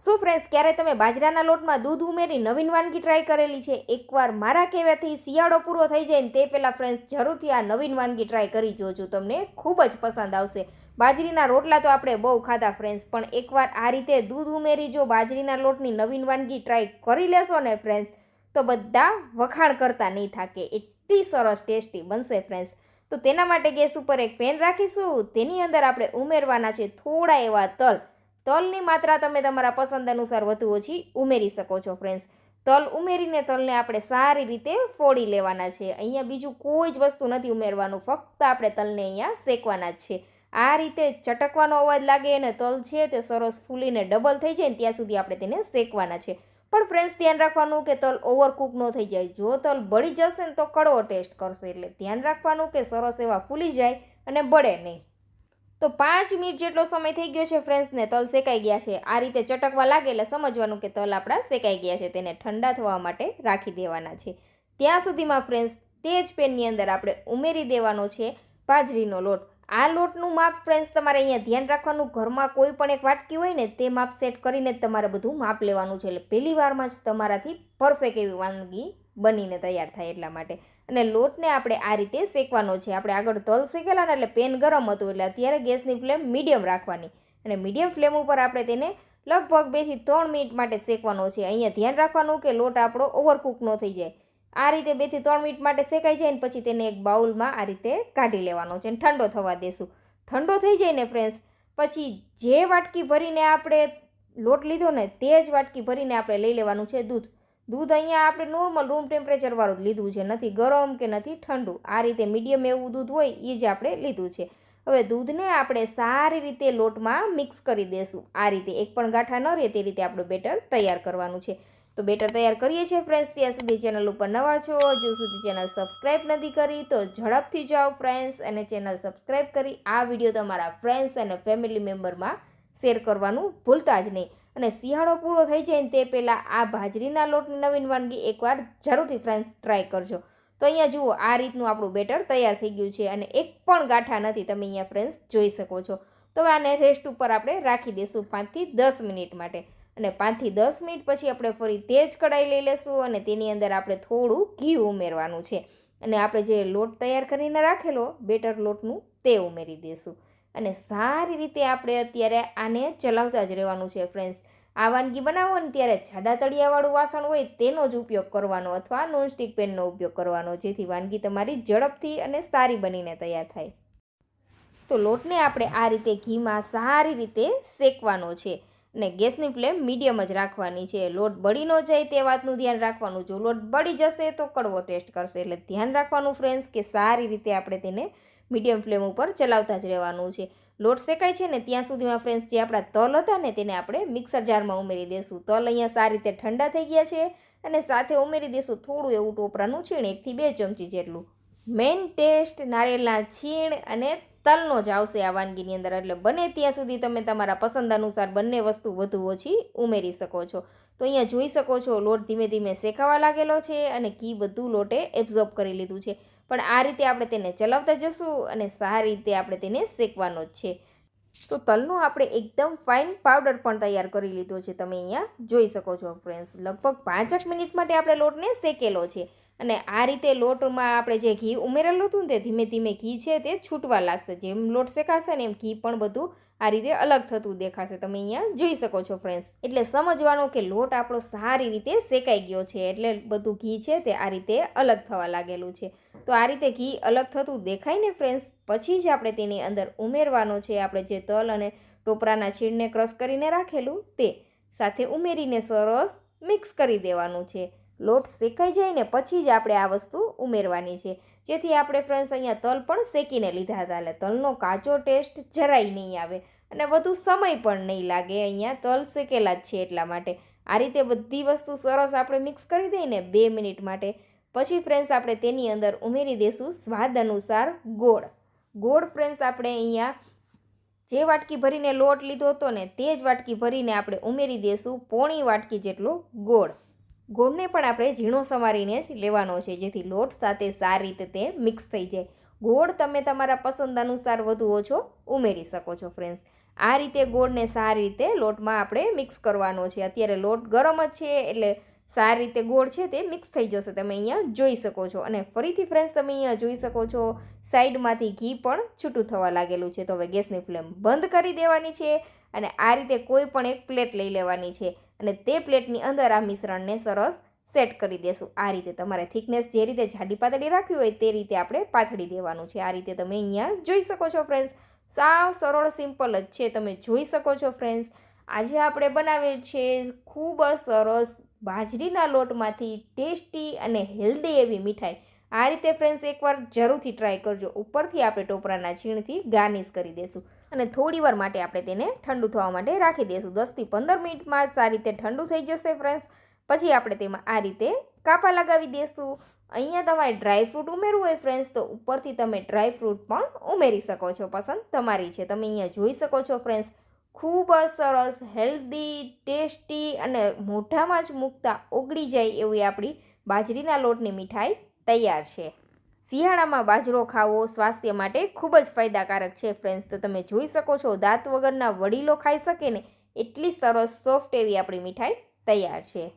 શું ફ્રેન્ડ્સ, ક્યારે તમે બાજરાના લોટમાં દૂધ ઉમેરી નવીન વાનગી ટ્રાય કરેલી છે? એકવાર મારા કહેવાથી શિયાળો પૂરો થઈ જાય ને તે પહેલાં ફ્રેન્ડ્સ જરૂરથી આ નવીન વાનગી ટ્રાય કરી જોજો, તમને ખૂબ જ પસંદ આવશે. બાજરીના રોટલા તો આપણે બહુ ખાધા ફ્રેન્ડ્સ, પણ એકવાર આ રીતે દૂધ ઉમેરી જો બાજરીના લોટની નવીન વાનગી ટ્રાય કરી લેશો ને ફ્રેન્ડ્સ, તો બધા વખાણ કરતા નહીં થાકે, એટલી સરસ ટેસ્ટી બનશે ફ્રેન્ડ્સ. તો તેના માટે ગેસ ઉપર એક પેન રાખીશું. તેની અંદર આપણે ઉમેરવાના છે થોડા એવા તલ. તલની માત્રા તમે તમારા પસંદ અનુસાર વધુ ઓછી ઉમેરી શકો છો ફ્રેન્ડ્સ. તલ ઉમેરીને તલને આપણે સારી રીતે ફોડી લેવાના છે. અહીંયા બીજું કોઈ જ વસ્તુ નથી ઉમેરવાનું, ફક્ત આપણે તલને અહીંયા શેકવાના જ છે. આ રીતે ચટકવાનો અવાજ લાગે અને તલ છે તે સરસ ફૂલીને ડબલ થઈ જાય ને ત્યાં સુધી આપણે તેને શેકવાના છે. પણ ફ્રેન્ડ્સ, ધ્યાન રાખવાનું કે તલ ઓવરકુક ન થઈ જાય. જો તલ બળી જશે ને તો કડવો ટેસ્ટ કરશે, એટલે ધ્યાન રાખવાનું કે સરસ એવા ફૂલી જાય અને બળે નહીં. તો 5 મિનિટ જેટલો સમય થઈ ગયો છે ફ્રેન્ડ્સ ને તલ શેકાઈ ગયા છે. આ રીતે ચટકવા લાગે એટલે સમજવાનું કે તલ આપણા શેકાઈ ગયા છે. તેને ઠંડા થવા માટે રાખી દેવાના છે. ત્યાં સુધીમાં ફ્રેન્ડ્સ તે જ પેનની અંદર આપણે ઉમેરી દેવાનો છે બાજરીનો લોટ. આ લોટનું માપ ફ્રેન્ડ્સ તમારે અહીંયા ધ્યાન રાખવાનું, ઘરમાં કોઈ પણ એક વાટકી હોય ને તે માપ સેટ કરીને જ તમારે બધું માપ લેવાનું છે. એટલે પહેલી વારમાં જ તમારાથી પરફેક્ટ એવી વાનગી બનીને તૈયાર થાય એટલા માટે. અને લોટને આપણે આ રીતે શેકવાનો છે. આપણે આગળ તલ શેકેલા ને એટલે પેન ગરમ હતું, એટલે અત્યારે ગેસની ફ્લેમ મીડિયમ રાખવાની અને મીડિયમ ફ્લેમ ઉપર આપણે તેને લગભગ 2 થી 3 મિનિટ માટે શેકવાનો છે. અહીંયા ધ્યાન રાખવાનું કે લોટ આપણો ઓવરકુક ન થઈ જાય. આ રીતે 2 થી 3 મિનિટ માટે શેકાઈ જાય ને પછી તેને એક બાઉલમાં આ રીતે કાઢી લેવાનો છે અને ઠંડો થવા દેશું. ઠંડો થઈ જાય ને ફ્રેન્ડ્સ, પછી જે વાટકી ભરીને આપણે લોટ લીધો ને તે જ વાટકી ભરીને આપણે લઈ લેવાનું છે દૂધ. દૂધ અહીંયા આપણે નોર્મલ રૂમ ટેમ્પરેચરવાળું જ લીધું છે, નથી ગરમ કે નથી ઠંડુ. આ રીતે મીડિયમ એવું દૂધ હોય એ જ આપણે લીધું છે. હવે દૂધને આપણે સારી રીતે લોટમાં મિક્સ કરી દઈશું. આ રીતે એક પણ ગાંઠા ન રહે તે રીતે આપણું બેટર તૈયાર કરવાનું છે. તો બેટર તૈયાર કરીએ છીએ ફ્રેન્ડ્સ. ત્યાં સુધી ચેનલ ઉપર નવા છો, હજુ સુધી ચેનલ સબસ્ક્રાઈબ નથી કરી તો ઝડપથી જાઓ ફ્રેન્ડ્સ અને ચેનલ સબસ્ક્રાઈબ કરી આ વિડીયો તમારા ફ્રેન્ડ્સ અને ફેમિલી મેમ્બરમાં શેર કરવાનું ભૂલતા જ નહીં. અને શિયાળો પૂરો થઈ જાય ને તે પહેલાં આ બાજરીના લોટની નવીન વાનગી એકવાર જરૂરથી ફ્રેન્ડ્સ ટ્રાય કરજો. તો અહીંયા જુઓ, આ રીતનું આપણું બેટર તૈયાર થઈ ગયું છે અને એક પણ ગાંઠા નથી, તમે અહીંયા ફ્રેન્ડ્સ જોઈ શકો છો. તો આને રેસ્ટ ઉપર આપણે રાખી દઈશું 5 થી 10 મિનિટ માટે. અને 5 થી 10 મિનિટ પછી આપણે ફરી તે જ કઢાઈ લઈ લઈશું અને તેની અંદર આપણે થોડું ઘી ઉમેરવાનું છે. અને આપણે જે લોટ તૈયાર કરીને રાખેલો બેટર લોટનું તે ઉમેરી દઈશું અને સારી રીતે આપણે અત્યારે આને ચલાવતા જ રહેવાનું છે ફ્રેન્ડ્સ. આ વાનગી બનાવો ને ત્યારે જાડા તળિયાવાળું વાસણ હોય તેનો જ ઉપયોગ કરવાનો અથવા નોનસ્ટિક પેનનો ઉપયોગ કરવાનો, જેથી વાનગી તમારી ઝડપથી અને સારી બનીને તૈયાર થાય. તો લોટને આપણે આ રીતે ઘીમાં સારી રીતે શેકવાનો છે અને ગેસની ફ્લેમ મીડિયમ જ રાખવાની છે. લોટ બળી ન જાય તે વાતનું ધ્યાન રાખવાનું. જો લોટ બળી જશે તો કડવો ટેસ્ટ કરશે, એટલે ધ્યાન રાખવાનું ફ્રેન્ડ્સ કે સારી રીતે આપણે તેને મીડિયમ ફ્લેમ ઉપર ચલાવતા જ રહેવાનું છે. લોટ શેકાય છે ને ત્યાં સુધીમાં ફ્રેન્ડ્સ જે આપણા તલ હતા ને તેને આપણે મિક્સર જારમાં ઉમેરી દઈશું. તલ અહીંયા સારી રીતે ઠંડા થઈ ગયા છે અને સાથે ઉમેરી દઈશું થોડું એવું ટોપરાનું છીણ, 1 થી 2 ચમચી જેટલું. મેઇન ટેસ્ટ નારિયેળના છીણ અને તલનો જ આવશે આ વાનગીની અંદર, એટલે બને ત્યાં સુધી તમે તમારા પસંદ અનુસાર બંને વસ્તુ વધુ ઓછી ઉમેરી શકો છો. તો અહીંયા જોઈ શકો છો લોટ ધીમે ધીમે શેકાવા લાગેલો છે અને ઘી બધું લોટે એબ્ઝોર્બ કરી લીધું છે. પણ આ રીતે આપણે તેને ચલાવતા જશું અને સારી રીતે આપણે તેને શેકવાનો જ છે. તો તલનો આપણે એકદમ ફાઇન પાવડર પણ તૈયાર કરી લીધો છે, તમે અહીંયા જોઈ શકો છો ફ્રેન્ડ્સ. લગભગ 5 મિનિટ માટે આપણે લોટને શેકેલો છે અને આ રીતે લોટમાં આપણે જે ઘી ઉમેરેલું હતું ને તે ધીમે ધીમે ઘી છે તે છૂટવા લાગશે. જેમ લોટ શેકાશે ને એમ ઘી પણ બધું આ રીતે અલગ થતું દેખાશે, તમે અહીંયા જોઈ શકો છો ફ્રેન્ડ્સ. એટલે સમજવાનું કે લોટ આપણો સારી રીતે શેકાઈ ગયો છે, એટલે બધું ઘી છે તે આ રીતે અલગ થવા લાગેલું છે. તો આ રીતે ઘી અલગ થતું દેખાય ને ફ્રેન્ડ્સ, પછી જ આપણે તેની અંદર ઉમેરવાનો છે આપણે જે તલ અને ટોપરાના છીણને ક્રશ કરીને રાખેલું તે સાથે ઉમેરીને સરસ મિક્સ કરી દેવાનું છે. લોટ શેકાઈ જાય ને પછી જ આપણે આ વસ્તુ ઉમેરવાની છે, જેથી આપણે ફ્રેન્ડ્સ અહીંયા તલ પણ શેકીને લીધા હતા, એટલે તલનો કાચો ટેસ્ટ જરાય નહીં આવે અને વધુ સમય પણ નહીં લાગે. અહીંયા તલ શેકેલા જ છે એટલા માટે આ રીતે બધી વસ્તુ સરસ આપણે મિક્સ કરી દઈને 2 મિનિટ માટે. પછી ફ્રેન્ડ્સ આપણે તેની અંદર ઉમેરી દઈશું સ્વાદ અનુસાર ગોળ. ગોળ ફ્રેન્ડ્સ આપણે અહીંયા જે વાટકી ભરીને લોટ લીધો હતો ને તે જ વાટકી ભરીને આપણે ઉમેરી દઈશું પોણી વાટકી જેટલો ગોળ. ગોળને પણ આપણે ઝીણો સમારીને જ લેવાનો છે, જેથી લોટ સાથે સારી રીતે તે મિક્સ થઈ જાય. ગોળ તમે તમારા પસંદ અનુસાર વધુ ઓછો ઉમેરી શકો છો ફ્રેન્ડ્સ. આ રીતે ગોળને સારી રીતે લોટમાં આપણે મિક્સ કરવાનો છે. અત્યારે લોટ ગરમ જ છે એટલે સારી રીતે ગોળ છે તે મિક્સ થઈ જશે. તમે અહીંયા જોઈ શકો છો. અને ફરીથી ફ્રેન્ડ્સ તમે અહીંયા જોઈ શકો છો સાઈડમાંથી ઘી પણ છૂટું થવા લાગેલું છે. તો હવે ગેસની ફ્લેમ બંધ કરી દેવાની છે અને આ રીતે કોઈ પણ એક પ્લેટ લઈ લેવાની છે અને તે પ્લેટની અંદર આ મિશ્રણને સરસ સેટ કરી દેશું. આ રીતે તમારે થિકનેસ જે રીતે જાડી પાતળી રાખવી હોય તે રીતે આપણે પાથળી દેવાનું છે. આ રીતે તમે અહીંયા જોઈ શકો છો ફ્રેન્ડ્સ. સાવ સરળ સિમ્પલ જ છે. તમે જોઈ શકો છો ફ્રેન્ડ્સ. આજે આપણે બનાવીએ છીએ ખૂબ જ સરસ બાજરીના લોટમાંથી ટેસ્ટી અને હેલ્ધી એવી મીઠાઈ. આ રીતે ફ્રેન્ડ્સ એકવાર જરૂરથી ટ્રાય કરજો. ઉપરથી આપણે ટોપરાના છીણથી ગાર્નિશ કરી દઈશું અને થોડીવાર માટે આપણે તેને ઠંડુ થવા માટે રાખી દઈશું. 10થી 15 મિનિટમાં આ રીતે ઠંડુ થઈ જશે ફ્રેન્ડ્સ. પછી આપણે તેમાં આ રીતે કાપા લગાવી દઈશું. અહીંયા તમારે ડ્રાયફ્રૂટ ઉમેરવું હોય ફ્રેન્ડ્સ તો ઉપરથી તમે ડ્રાયફ્રૂટ પણ ઉમેરી શકો છો. પસંદ તમારી છે. તમે અહીંયા જોઈ શકો છો ફ્રેન્ડ્સ. ખૂબ જ સરસ હેલ્ધી ટેસ્ટી અને મોઢામાં જ મૂકતા ઓગળી જાય એવી આપણી બાજરીના લોટની મીઠાઈ તૈયાર છે. શિયાળામાં બાજરો ખાવો સ્વાસ્થ્ય માટે ખૂબ જ ફાયદાકારક છે ફ્રેન્ડ્સ. તો તમે જોઈ શકો છો દાંત વગરના વડીલો ખાઈ શકે ને એટલી સરસ સોફ્ટ એવી આપણી મીઠાઈ તૈયાર છે.